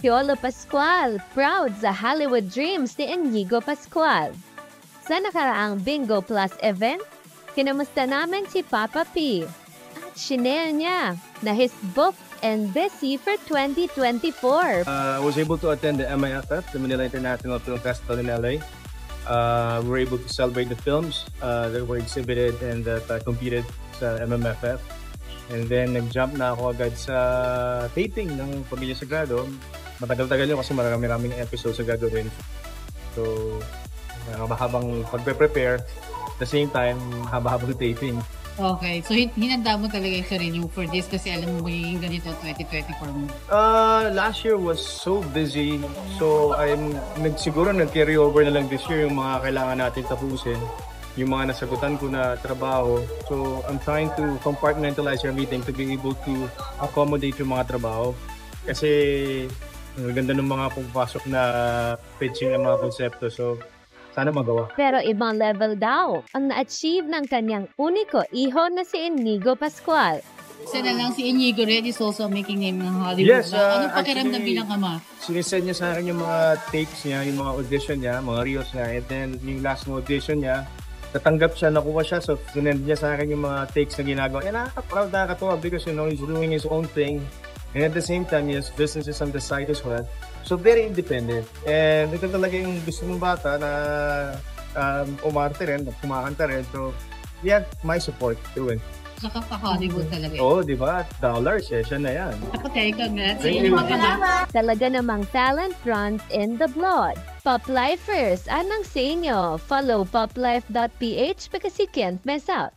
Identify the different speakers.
Speaker 1: Piolo Pascual, proud sa Hollywood Dreams ni Inigo Pascual. Sa nakaraang Bingo Plus event, kinamusta namin si Papa P. At shinare niya na he's booked and busy for 2024.
Speaker 2: I was able to attend the MIFF, the Manila International Film Festival in LA. We were able to celebrate the films that were exhibited and that competed sa MMFF. And then nag-jump na ako agad sa taping ng Pamilya Sagrado. Matagal-tagal yun kasi maraming episodes na gagawin. So, habang pagpe-prepare, at the same time, haba-habang taping.
Speaker 3: Okay, so hinanda mo talaga yung sarili mo for this kasi alam mo magiging ganito 2024 mo.
Speaker 2: Last year was so busy. So, siguro nag-carry over na lang this year yung mga kailangan natin tapusin. Yung mga nasagutan ko na trabaho. So, I'm trying to compartmentalize everything to be able to accommodate yung mga trabaho. Kasi, ang ganda ng mga pumapasok na pitching ng mga konsepto. So, sana magawa.
Speaker 1: Pero ibang level daw ang na-achieve ng kanyang uniko iho na si Inigo Pascual.
Speaker 3: Isa na lang si Inigo Red is also making name ng Hollywood.
Speaker 2: Yes,
Speaker 3: anong pakiramdam bilang ama?
Speaker 2: Sinisend niya sa akin yung mga takes niya, yung mga audition niya, mga reels niya. And then, yung last na audition niya, natanggap siya, nakuha siya. So, sinend niya sa akin yung mga takes na ginagawa. And nakaka-proud, nakakatuwa because, he's doing his own thing. And at the same time, he has businesses on the side as well. So, very independent. And ito talaga yung gusto ng bata na umarte rin, kumakanta rin. So, yeah, my support to it.
Speaker 3: Saka pa-Hollywood talaga.
Speaker 2: Oo, di ba? Dollars, siya na yan.
Speaker 3: Okay, congrats.
Speaker 2: Thank you.
Speaker 1: Talaga namang talent runs in the blood. Poplifers, anong sa inyo? Follow poplife.ph because you can't miss out.